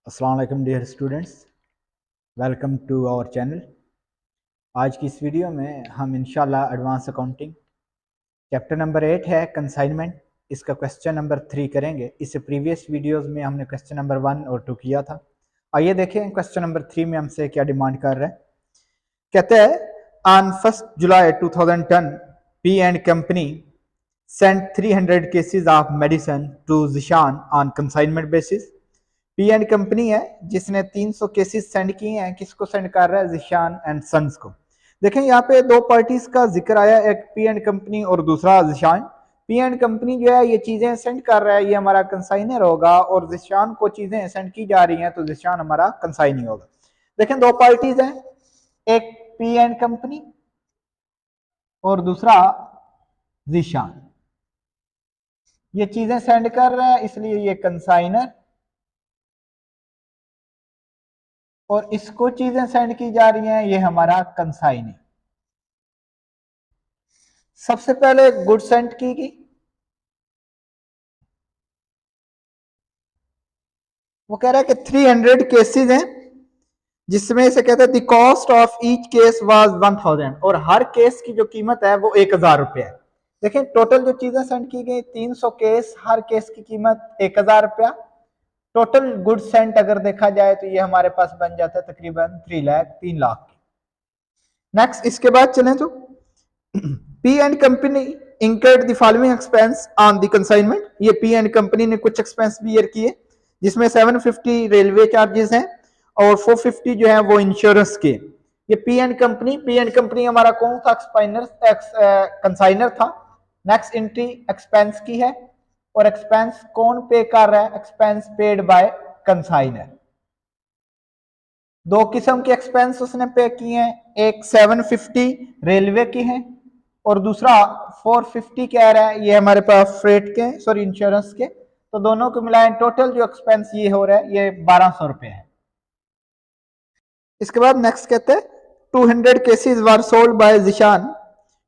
अस्सलाम वालेकुम dear students, welcome to our channel. आज की इस वीडियो में हम इंशाल्लाह एडवांस अकाउंटिंग चैप्टर नंबर 8 है कंसाइनमेंट, इसका क्वेश्चन नंबर 3 करेंगे। इससे प्रीवियस वीडियोस में हमने क्वेश्चन नंबर 1 और 2 किया था। आइए देखें क्वेश्चन नंबर 3 में हमसे क्या डिमांड कर रहा है। कहते हैं on 1 July 2010 P and company sent 300 cases of medicine to Zishan on consignment basis. P and company है जिसने 300 केसेस सेंड किए हैं। किसको सेंड कर रहा है? जिशान एंड सन्स को। देखें यहाँ पे दो पार्टीज का जिक्र आया, एक पी एंड कंपनी और दूसरा जिशान। पी एंड कंपनी जो है ये चीजें सेंड कर रहा है, ये हमारा कंसाइनर होगा, और जिशान को चीजें सेंड की जा रही हैं तो जिशान हमारा कंसाइनी होगा। देखें दो पार्टीज हैं, एक पी एंड कंपनी और दूसरा जिशान। ये चीजें सेंड कर रहा है इसलिए ये कंसाइनर, और इसको चीजें सेंड की जा रही हैं ये हमारा कंसाइनी। सबसे पहले गुड सेंड की गई, वो कह रहा है कि 300 केसेस हैं जिसमें से कहते हैं the cost of each case was 1000, और हर केस की जो कीमत है वो 1000 रुपये है। देखें टोटल जो चीजें सेंड की गई 300 केस, हर केस की कीमत 1000 रुपया। टोटल गुड सेंट अगर देखा जाए तो ये हमारे पास बन जाता है तकरीबन 3 लाख की। नेक्स्ट इसके बाद चलें तो P and company incurred the following expense on the consignment. ये पी एंड कंपनी ने कुछ एक्सपेंस बियर किए जिसमें 750 रेलवे चार्जेस हैं और 450 जो है वो इंश्योरेंस के। ये पी एंड कंपनी हमारा कौन सा कंसाइनर था। नेक्स्ट एंट्री एक्सपेंस की है, और एक्सपेंस कौन पे कर रहा है? Expense paid by consignor. दो किस्म के एक्सपेंस उसने पे किए हैं, एक 750 रेलवे की है और दूसरा 450 कह रहा है ये हमारे पास फ्रेट के, सॉरी इंश्योरेंस के। तो दोनों को मिलाएं टोटल जो एक्सपेंस ये हो रहा है ये 1200 रुपए है। इसके बाद नेक्स्ट कहते हैं 200 cases were sold by Zishan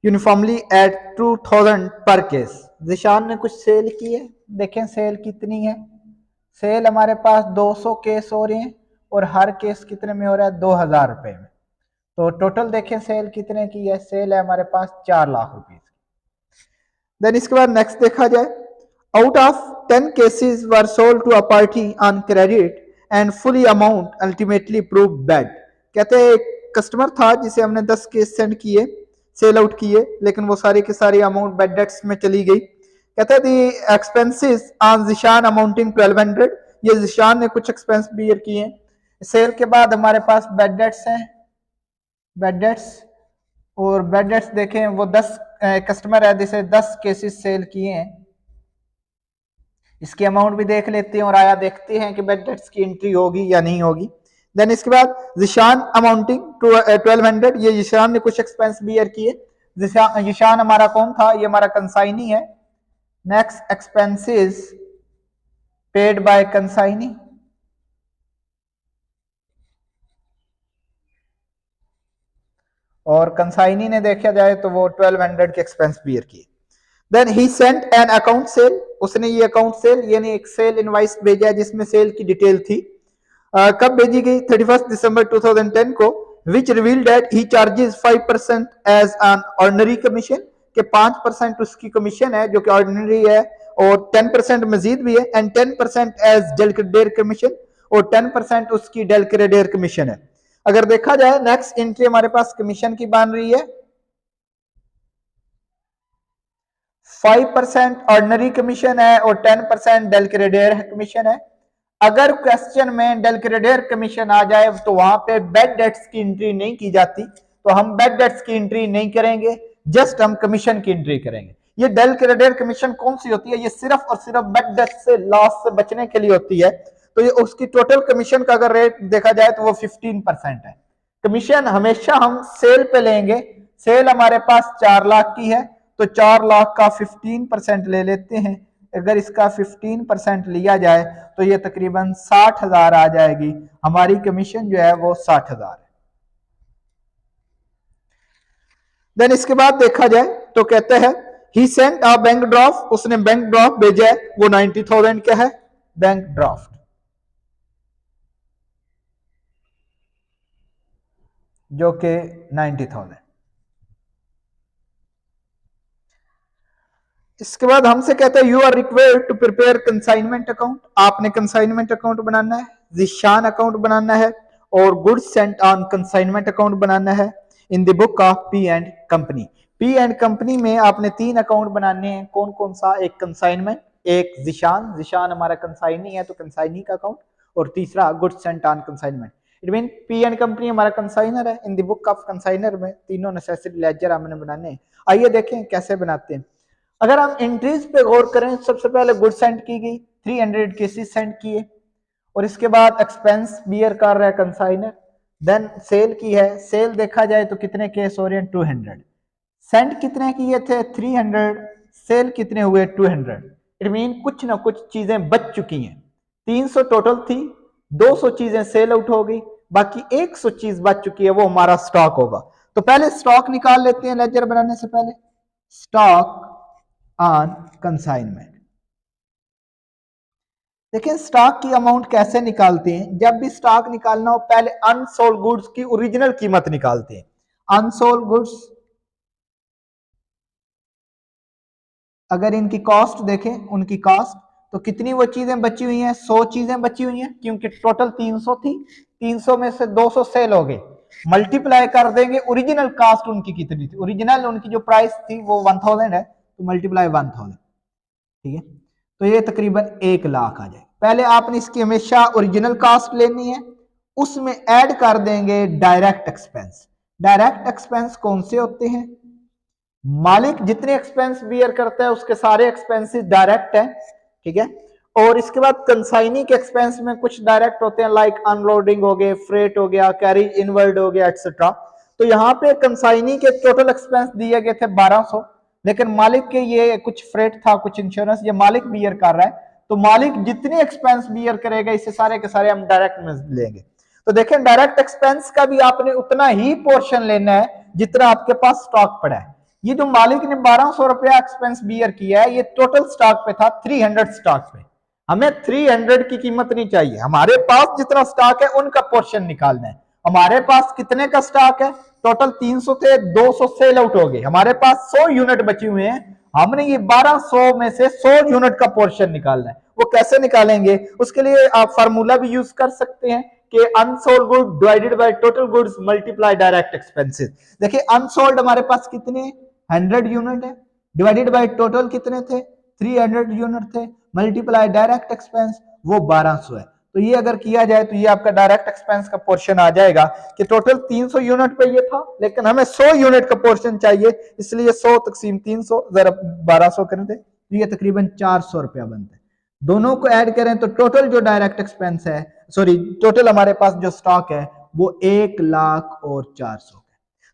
uniformly at 2000 per case. Zeeshan ने कुछ सेल की है, देखें सेल कितनी है। सेल हमारे पास 200 केस हो रहे हैं और हर केस कितने में हो रहा है? 2000 रुपए में। तो टोटल देखें सेल कितने की है? सेल है हमारे पास 4 लाख रुपए की। देन इसके बाद नेक्स्ट देखा जाए, out of 10 cases were sold to a party on credit and fully amount ultimately prove bad. कहते हैं एक कस्टमर था जिसे हमने 10 केस सेंड किए, सेल आउट किए, लेकिन वो सारी की सारी अमाउंट बैड डेट्स में चली गई। कहते हैं the expenses on Zishan amounting 1200। ये जिशान ने कुछ एक्सपेंस बियर किए। सेल के बाद हमारे पास बैड डेट्स हैं, बैड डेट्स, और बैड डेट्स देखें वो 10 कस्टमर है जिसे 10 केसेस सेल किए हैं। इसकी अमाउंट भी देख लेते हैं और आया देखते हैं कि बैड डेट्स की एंट्री होगी या नहीं होगी। देन इसके बाद जिशान अमाउंटिंग टू 1200, ये जिशान ने कुछ एक्सपेंस बियर किए। जिशान हमारा कौन था? ये हमारा कंसाइनी है। Next expenses paid by consignee, और कंसाइनी ने देखा जाए तो वो 1200 के एक्सपेंस बियर किए। Then he sent an account sale, उसने ये अकाउंट सेल यानी एक सेल इनवाइस भेजा जिसमें सेल की डिटेल थी। कब भेजी गई? 31 दिसंबर 2010 को, which reveal that he charges 5% as an ordinary commission, के 5% उसकी कमीशन है जो कि ऑर्डिनरी है, और 10% मजीद भी है, एंड 10% एज डेलक्रेडेयर कमीशन, और 10% उसकी डेलक्रेडेयर कमीशन है। अगर देखा जाए नेक्स्ट एंट्री हमारे पास कमीशन की बन रही है 5% ऑर्डिनरी कमीशन है और 10% डेलक्रेडेयर कमीशन है। अगर क्वेश्चन में डेलक्रेडेयर कमीशन आ जाए तो वहां पे बेड डेट्स की एंट्री नहीं की जाती, तो हम बेड डेट्स की एंट्री नहीं करेंगे, जस्ट हम कमीशन की एंट्री करेंगे। ये डेलक्रेडेयर कमीशन कौन सी होती है? ये सिर्फ और सिर्फ बेड डेट्स से लॉस से बचने के लिए होती है। तो ये उसकी टोटल कमीशन का अगर रेट देखा जाए तो वो 15% है। कमीशन हमेशा हम सेल पे लेंगे। सेल हमारे पास 4 लाख की है तो 4 लाख का 15% ले लेते हैं। अगर इसका 15% लिया जाए तो ये तकरीबन 60,000 आ जाएगी। हमारी कमीशन जो है वो 60,000 है। देन इसके बाद देखा जाए तो कहते हैं ही सेंट अ बैंक ड्राफ्ट, उसने बैंक ड्राफ्ट भेजा है, वो 90,000 का है बैंक ड्राफ्ट। जो कि 90,000। इसके बाद हमसे कहता है you are required to prepare consignment account. आपने कंसाइनमेंट अकाउंट बनाना है, जिशान अकाउंट बनाना है और goods sent on consignment account बनाना है in the book of P and company. P and company में आपने 3 अकाउंट बनाने हैं। कौन कौन सा? एक कंसाइनमेंट, एक जिशान, जिशान हमारा कंसाइनी है तो कंसाइनी का अकाउंट, और तीसरा goods sent on consignment. It mean P and company हमारा कंसाइनर है, in the book of consignor में तीनों नेसेसरी लेजर हमने बनाने हैं। आइए देखें कैसे बनाते हैं। अगर हम एंट्रीज पे गौर करें, सबसे पहले गुड सेंड की गई, 300 केसेस सेंड किए, और इसके बाद एक्सपेंस बियर कर रहा है कंसाइनर। देन सेल की है, सेल देखा जाए तो कितने केस हो रहे हैं? 200। सेंड कितने किए थे? 300। सेल कितने हुए? 200। इट मीन कुछ ना कुछ चीजें बच चुकी हैं। 300 टोटल थी, 200 चीजें सेल आउट हो गई, बाकी 100 चीज बच चुकी है, वो हमारा स्टॉक होगा। तो पहले स्टॉक निकाल लेते हैं लेजर बनाने से पहले। Stock on consignment. देखिए स्टॉक की अमाउंट कैसे निकालते हैं। जब भी स्टॉक निकालना हो पहले अनसोल्ड गुड्स की ओरिजिनल कीमत निकालते हैं। अनसोल्ड गुड्स, अगर इनकी कॉस्ट देखें, उनकी कॉस्ट, तो कितनी वो चीजें बची हुई हैं? 100 चीजें बची हुई हैं, क्योंकि टोटल 300 थी, 300 में से 200 सेल हो गए। मल्टीप्लाई कर देंगे ओरिजिनल कॉस्ट उनकी कितनी थी। ओरिजिनल उनकी जो प्राइस थी वो 1000 है, तो मल्टीप्लाई 1000, ठीक है। तो ये तकरीबन 1 लाख आ जाए। पहले आपने इसकी हमेशा ओरिजिनल कॉस्ट लेनी है, उसमें ऐड कर देंगे डायरेक्ट एक्सपेंस। डायरेक्ट एक्सपेंस कौन से होते हैं? मालिक जितने एक्सपेंस बियर करता है उसके सारे एक्सपेंसेस डायरेक्ट है, ठीक है। और इसके बाद कंसाइनी के एक्सपेंस में कुछ डायरेक्ट होते हैं, लाइक अनलोडिंग हो गए, फ्रेट हो गया, कैरिज इनवर्ड हो गया, एक्सेट्रा। तो यहाँ पे कंसाइनी के टोटल एक्सपेंस दिए गए थे 1200, लेकिन मालिक के ये कुछ फ्रेट था, कुछ इंश्योरेंस, ये मालिक बियर कर रहा है, तो मालिक जितने एक्सपेंस बियर करेगा इसे सारे के सारे हम डायरेक्ट में लेंगे। तो देखें डायरेक्ट एक्सपेंस का भी आपने उतना ही पोर्शन लेना है जितना आपके पास स्टॉक पड़ा है। ये जो मालिक ने 1200 रुपया एक्सपेंस बियर किया है, ये टोटल स्टॉक पे था, 300 स्टॉक पे। हमें 300 की कीमत नहीं चाहिए, हमारे पास जितना स्टॉक है उनका पोर्शन निकालना है। हमारे पास कितने का स्टॉक है? टोटल 300 थे, 200 सेल आउट हो गए, हमारे पास 100 यूनिट बची हुए हैं। हमने ये 1200 में से 100 यूनिट का पोर्शन निकालना है। वो कैसे निकालेंगे? उसके लिए आप फार्मूला भी यूज कर सकते हैं कि unsold good divided by total goods multiply direct expenses. देखिए अनसोल्ड हमारे पास कितने? 100 यूनिट है, डिवाइडेड बाय टोटल कितने थे? 300 यूनिट थे, मल्टीप्लाई डायरेक्ट एक्सपेंस वो 1200 है। तो ये अगर किया जाए तो ये आपका डायरेक्ट एक्सपेंस का पोर्शन आ जाएगा कि टोटल 300 यूनिट पे ये था, लेकिन हमें 100 यूनिट का पोर्शन चाहिए, इसलिए 100 तकसीम 300 जरा 1200 कर दे, तो ये तकरीबन 400 रुपया बनता है। दोनों को ऐड करें तो टोटल जो डायरेक्ट एक्सपेंस है, सॉरी टोटल हमारे पास जो स्टॉक है वो 1,04,000 है।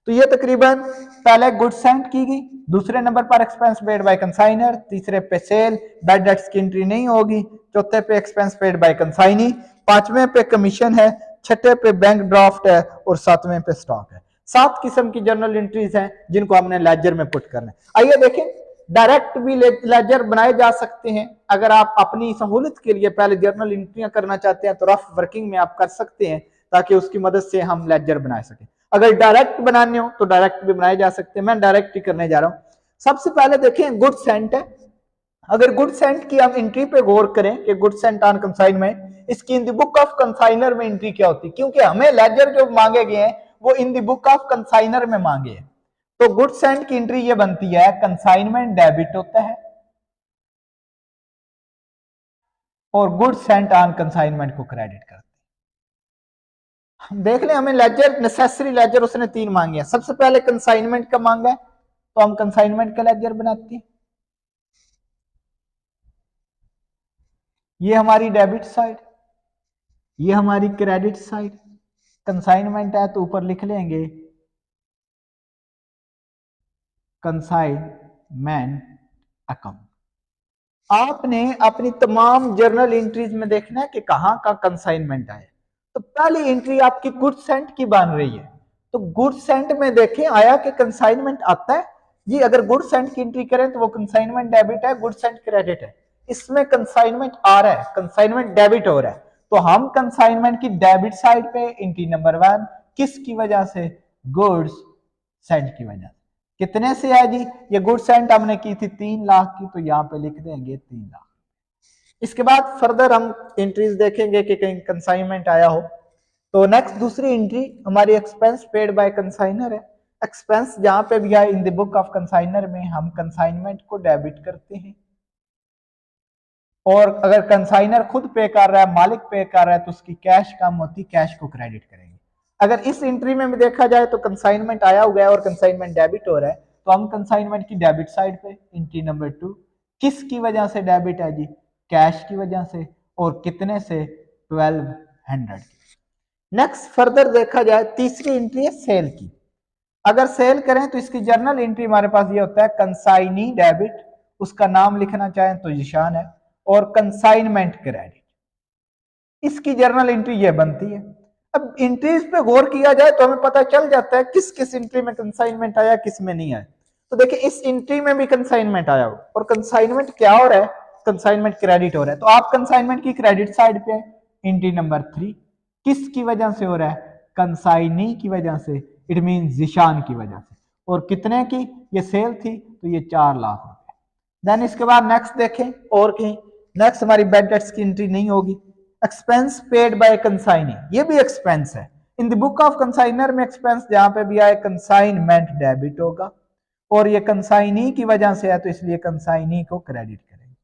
तो ये तकरीबन पहले गुड सेंड की गई, दूसरे नंबर पर एक्सपेंस पेड बाय कंसाइनर, तीसरे पे सेल, बैड डेट्स की एंट्री नहीं होगी, चौथे पे एक्सपेंस पेड बाय कंसाइनी, पांचवें पे कमीशन है, छठे पे बैंक ड्राफ्ट है और सातवें पे स्टॉक है। 7 किस्म की जर्नल एंट्रीज हैं जिनको हमने लेजर में पुट करना है। आइए देखें, डायरेक्ट भी लेजर बनाए जा सकते हैं। अगर आप अपनी सहूलत के लिए पहले जर्नल एंट्रियां करना चाहते हैं तो रफ वर्किंग में आप कर सकते हैं, ताकि उसकी मदद से हम लेजर बना सकें। अगर डायरेक्ट बनाने हो तो डायरेक्ट भी बनाए जा सकते हैं, मैं डायरेक्ट ही करने जा रहा हूं। सबसे पहले देखें गुड सेंट है। अगर गुड सेंट की हम एंट्री पे गौर करें कि गुड सेंट ऑन कंसाइनमेंट, इसकी in the book of consignor में एंट्री क्या होती है, क्योंकि हमें लेजर जो मांगे गए हैं वो in the book of consignor में मांगे हैं। तो गुड सेंट की एंट्री ये बनती है, कंसाइनमेंट डेबिट होता है और गुड सेंट ऑन कंसाइनमेंट को क्रेडिट करते हैं। देख लें, हमें लेजर नेसेसरी लेजर उसने 3 मांगे हैं। सबसे पहले कंसाइनमेंट का मांगा है तो हम कंसाइनमेंट का लेजर बनाते हैं। ये हमारी डेबिट साइड, ये हमारी क्रेडिट साइड। कंसाइनमेंट है तो ऊपर लिख लेंगे कंसाइनमेंट अकाउंट। आपने अपनी तमाम जर्नल एंट्रीज में देखना है कि कहां का कंसाइनमेंट आया। तो पहली एंट्री आपकी गुड सेंट की बन रही है, तो गुड सेंट में देखें आया कि कंसाइनमेंट आता है जी। अगर गुड सेंट की एंट्री करें तो वो कंसाइनमेंट डेबिट है, गुड सेंट क्रेडिट है। इसमें कंसाइनमेंट आ रहा है, कंसाइनमेंट डेबिट हो रहा है, तो हम कंसाइनमेंट की डेबिट साइड पे एंट्री नंबर 1, किसकी वजह से? गुड्स सेंट की वजह से। कितने से है जी? ये गुड्स सेंट हमने की थी 3 लाख की, तो यहाँ पे लिख देंगे 3 लाख। इसके बाद फर्दर हम एंट्रीज देखेंगे कि कहीं कंसाइनमेंट आया हो। तो नेक्स्ट दूसरी एंट्री हमारी एक्सपेंस पेड बाय कंसाइनर है। एक्सपेंस जहां पे भी आए in the book of consignor में हम कंसाइनमेंट को डेबिट करते हैं, और अगर कंसाइनर खुद पे कर रहा है, मालिक पे कर रहा है, तो उसकी कैश कम होती, कैश को क्रेडिट करेंगे। अगर इस एंट्री में भी देखा जाए तो कंसाइनमेंट आया हुआ है और कंसाइनमेंट डेबिट हो रहा है, तो हम कंसाइनमेंट की डेबिट साइड पे एंट्री नंबर 2, किसकी वजह से डेबिट है जी? कैश की वजह से। और कितने से? 1200 की। नेक्स्ट फर्दर देखा जाए तीसरी एंट्री है सेल की। अगर सेल करें तो इसकी जर्नल एंट्री हमारे पास ये होता है कंसाइनी डेबिट, उसका नाम लिखना चाहें तो जिशान है, और कंसाइनमेंट क्रेडिट, इसकी जर्नल एंट्री ये बनती है। अब एंट्रीज पे गौर किया जाए तो हमें पता चल जाता है किस किस एंट्री में कंसाइनमेंट आया, किस में नहीं आया। तो देखिए इस एंट्री में भी कंसाइनमेंट आया हो, और कंसाइनमेंट क्या हो रहा है? कंसाइनमेंट क्रेडिट हो रहा है। तो आप कंसाइनमेंट की क्रेडिट साइड पे एंट्री नंबर 3, किसकी वजह से हो रहा है? कंसाइनी की वजह से, इट मीन जिशान की वजह से। और कितने की? ये सेल थी तो ये 4 लाख रुपए। देन इसके बाद नेक्स्ट देखें, और कहीं नेक्स्ट हमारी बैड डेट्स की एंट्री नहीं होगी। एक्सपेंस पेड बाय कंसाइनी, ये भी एक्सपेंस है। In the book of consignor में एक्सपेंस जहां पे भी आए कंसाइनमेंट डेबिट होगा, और ये कंसाइनी की वजह से है तो इसलिए कंसाइनी को क्रेडिट करेंगे।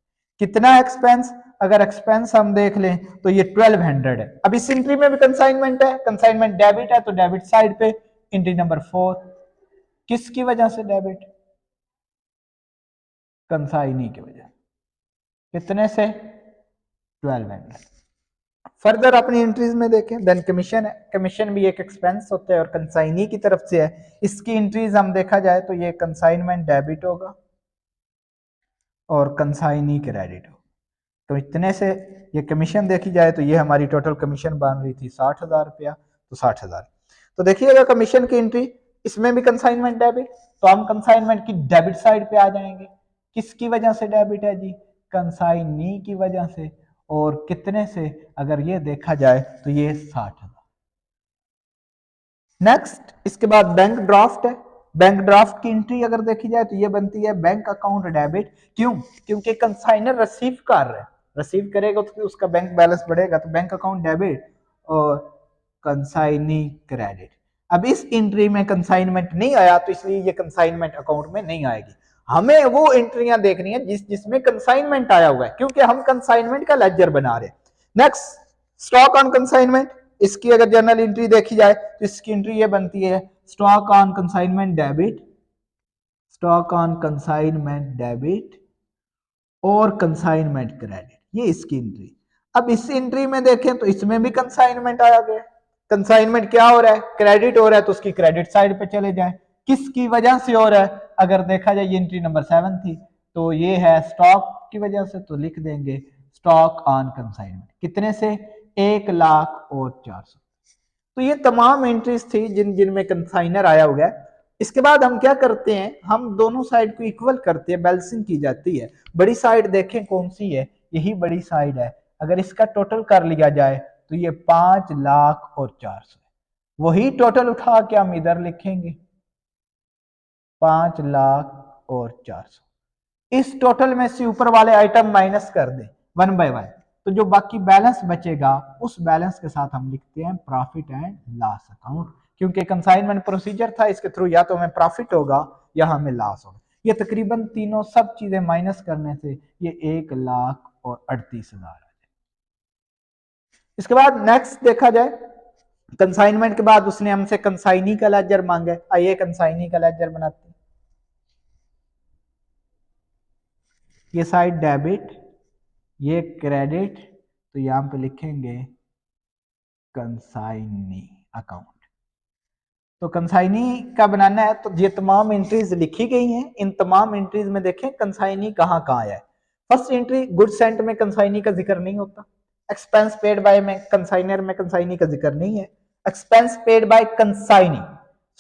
कितना एक्सपेंस? अगर एक्सपेंस हम देख लें तो ये 1200 है। अब इस एंट्री में भी कंसाइनमेंट है, कंसाइनमेंट डेबिट है, तो डेबिट साइड पे एंट्री नंबर 4, किसकी वजह से डेबिट? कंसाइनी की वजह। कितने से? 1200। फर्दर अपनी एंट्रीज में देखें, देन कमीशन है। कमीशन भी एक एक्सपेंस होता है और कंसाइनी की तरफ से है। इसकी एंट्रीज हम देखा जाए तो ये कंसाइनमेंट डेबिट होगा और कंसाइनी क्रेडिट हो। तो इतने से ये कमीशन देखी जाए तो ये हमारी टोटल कमीशन बन रही थी 60,000 रुपया, तो 60,000। तो देखिएगा कमीशन की एंट्री, इसमें भी कंसाइनमेंट डेबिट, तो हम कंसाइनमेंट की डेबिट साइड पे आ जाएंगे। किसकी वजह से डेबिट है जी? कंसाइनी की वजह से। और कितने से? अगर ये देखा जाए तो ये 60,000। नेक्स्ट इसके बाद बैंक ड्राफ्ट है। बैंक ड्राफ्ट की एंट्री अगर देखी जाए तो ये बनती है बैंक अकाउंट डेबिट। क्यों? क्योंकि कंसाइनर रिसीव कर रहा है, रिसीव करेगा तो उसका बैंक बैलेंस बढ़ेगा, तो बैंक अकाउंट डेबिट और कंसाइनी क्रेडिट। अब इस एंट्री में कंसाइनमेंट नहीं आया तो इसलिए ये कंसाइनमेंट अकाउंट में नहीं आएगी। हमें वो एंट्रियां देखनी है जिसमें कंसाइनमेंट आया हुआ है, क्योंकि हम कंसाइनमेंट का लेजर बना रहे हैं। नेक्स्ट स्टॉक ऑन कंसाइनमेंट, इसकी अगर जर्नल एंट्री देखी जाए तो इसकी एंट्री ये बनती है stock on consignment debit, stock on consignment debit और कंसाइनमेंट क्रेडिट, ये इसकी एंट्री। अब इस एंट्री में देखें तो इसमें भी कंसाइनमेंट आया गया। कंसाइनमेंट क्या हो रहा है? क्रेडिट हो रहा है, तो उसकी क्रेडिट साइड पे चले जाए। किसकी वजह से हो रहा है? अगर देखा जाए ये एंट्री नंबर 7 थी, तो ये है स्टॉक की वजह से, तो लिख देंगे स्टॉक ऑन कंसाइनमेंट। कितने से? 1,04,000। तो ये तमाम एंट्रीज थी जिनमें कंसाइनर आया हुआ है। इसके बाद हम क्या करते हैं, हम दोनों साइड को इक्वल करते हैं, बैलेंसिंग की जाती है। बड़ी साइड देखें कौन सी है? यही बड़ी साइड है। अगर इसका टोटल कर लिया जाए तो ये 5,04,000। वही टोटल उठा के हम इधर लिखेंगे 5,04,000। इस टोटल में से ऊपर वाले आइटम माइनस कर दें 1 बाय 1, तो जो बाकी बैलेंस बचेगा उस बैलेंस के साथ हम लिखते हैं प्रॉफिट एंड लॉस अकाउंट। क्योंकि कंसाइनमेंट प्रोसीजर था, इसके थ्रू या तो हमें प्रॉफिट होगा या हमें लॉस होगा। ये तकरीबन तीनों सब चीजें माइनस करने से ये 1,38,000 आ जाए। इसके बाद नेक्स्ट देखा जाए, कंसाइनमेंट के बाद उसने हमसे कंसाइनी का लेजर मांगा है। आइए कंसाइनी का लेजर बनाते हैं। ये साइड डेबिट, ये क्रेडिट, तो यहां पे लिखेंगे कंसाइनी अकाउंट। तो कंसाइनी का बनाना है तो ये तमाम एंट्रीज लिखी गई हैं। इन तमाम एंट्रीज में देखें कंसाइनी कहां कहां है। फर्स्ट एंट्री गुड सेंट में कंसाइनी का जिक्र नहीं होता। एक्सपेंस पेड बाय में कंसाइनर में कंसाइनी का जिक्र नहीं है। Expense paid by consignee,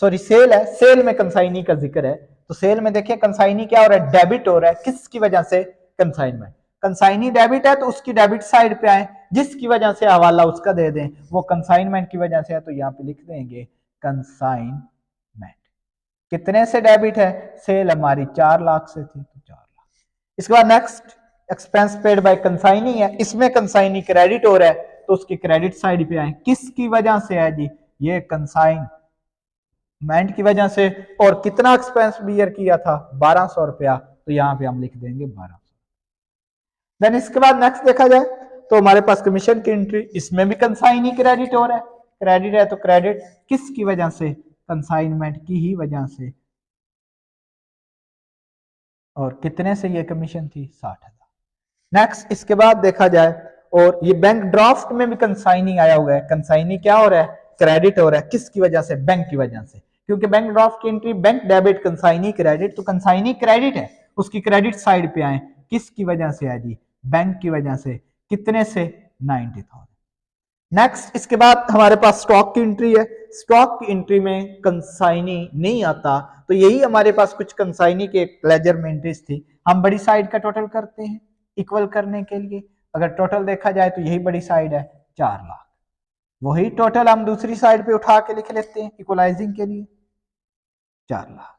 sorry sale है, सेल में कंसाइनी का जिक्र है। तो सेल में देखिए कंसाइनी क्या हो रहा है? डेबिट हो रहा है। किसकी वजह से? कंसाइनमेंट। कंसाइनी डेबिट है तो उसकी डेबिट साइड पे आए, जिसकी वजह से हवाला उसका दे दें, वो कंसाइनमेंट की वजह से है, तो यहाँ पे लिख देंगे कंसाइन कितने से डेबिट है, सेल हमारी 4 लाख से थी तो 4 लाख। इसके बाद next expense paid by consignee है, इसमें कंसाइनी क्रेडिट हो रहा है तो उसकी क्रेडिट साइड पे आए, किसकी वजह से है जी, ये कंसाइनमेंट की वजह से। और कितना एक्सपेंस बियर किया था, 1200 रुपया, तो यहां पे हम लिख देंगे 1200। देन इसके बाद नेक्स्ट देखा जाए तो हमारे पास कमीशन की एंट्री, इसमें भी कंसाइनी क्रेडिट हो रहा है, क्रेडिट है तो क्रेडिट किसकी वजह से, कंसाइनमेंट की ही वजह से। और कितने से ये कमीशन थी, 60,000। नेक्स्ट इसके बाद देखा जाए, और ये बैंक ड्राफ्ट में भी कंसाइनिंग आया हुआ है, कंसाइनिंग क्या हो रहा है, क्रेडिट हो रहा है, किसकी वजह से, बैंक की वजह से, क्योंकि बैंक ड्राफ्ट की entry bank debit consignee credit, तो कंसाइनी क्रेडिट है, उसकी क्रेडिट साइड पे आए, किसकी वजह से है जी, बैंक की वजह से, कितने से, 90,000। नेक्स्ट इसके बाद हमारे पास स्टॉक की एंट्री है, स्टॉक की एंट्री में कंसाइनी नहीं आता, तो यही हमारे पास कुछ कंसाइनी के लेजर में एंट्रीज थी, हम बड़ी साइड का टोटल करते हैं इक्वल करने के लिए। अगर टोटल देखा जाए तो यही बड़ी साइड है 4 लाख, वही टोटल हम दूसरी साइड पे उठा के लिख लेते हैं इक्वलाइजिंग के लिए 4 लाख।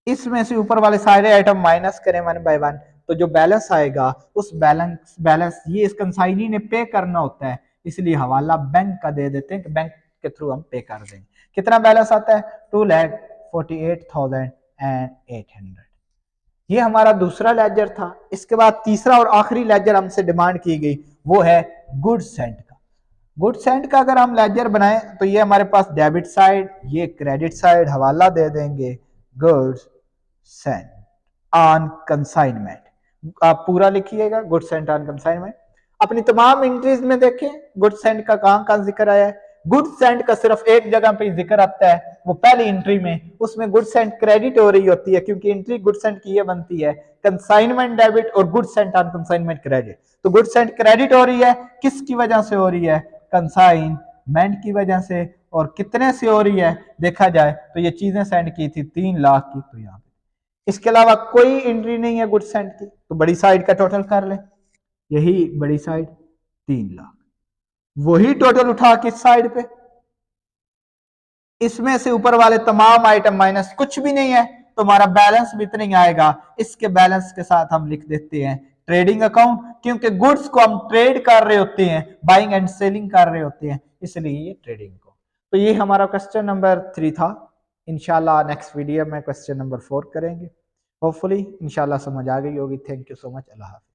इसमें से ऊपर वाले सारे आइटम माइनस करें 1/1, तो जो बैलेंस आएगा उस बैलेंस ये इस कंसाइनी ने पे करना होता है, इसलिए हवाला बैंक का दे देते हैं कि बैंक के थ्रू हम पे कर देंगे। कितना बैलेंस आता है, 2,48,800। ये हमारा दूसरा लेजर था। इसके बाद तीसरा और आखिरी लेजर हमसे डिमांड की गई, वो है गुड्स एंड का। गुड्स एंड का अगर हम लेजर बनाएं तो ये हमारे पास डेबिट साइड, ये क्रेडिट साइड, हवाला दे देंगे गुड्स एंड ऑन कंसाइनमेंट। आप पूरा लिखिएगा गुड्स एंड ऑन कंसाइनमेंट। अपनी तमाम एंट्रीज में देखें गुड्स एंड का कहां जिक्र आया है, गुड्स एंड का सिर्फ एक जगह पे जिक्र आता है, वो पहली एंट्री में, उसमें गुड्स एंड क्रेडिट हो रही होती है, क्योंकि एंट्री गुड्स एंड की ये बनती है कंसाइनमेंट डेबिट और goods and on consignment credit. तो गुड्स एंड क्रेडिट हो रही है, किसकी वजह से हो रही है, कंसाइनमेंट की वजह से। और कितने से हो रही है, देखा जाए तो ये चीजें सेंड की थी 3 लाख की, तो यहाँ पे इसके अलावा कोई एंट्री नहीं है गुड्स सेंड की, तो बड़ी साइड का टोटल कर ले, यही बड़ी साइड 3 लाख, वही टोटल उठा किस साइड पे, इसमें से ऊपर वाले तमाम आइटम माइनस, कुछ भी नहीं है तो हमारा बैलेंस भी इतना ही आएगा। इसके बैलेंस के साथ हम लिख देते हैं ट्रेडिंग अकाउंट, क्योंकि गुड्स को हम ट्रेड कर रहे होते हैं, बाइंग एंड सेलिंग कर रहे होते हैं, इसलिए ये ट्रेडिंग को। तो ये हमारा क्वेश्चन नंबर 3 था। इंशाल्लाह नेक्स्ट वीडियो में क्वेश्चन नंबर 4 करेंगे। होपफुली इंशाल्लाह समझ आ गई होगी। Thank you so much. अल्लाह हाफिज़।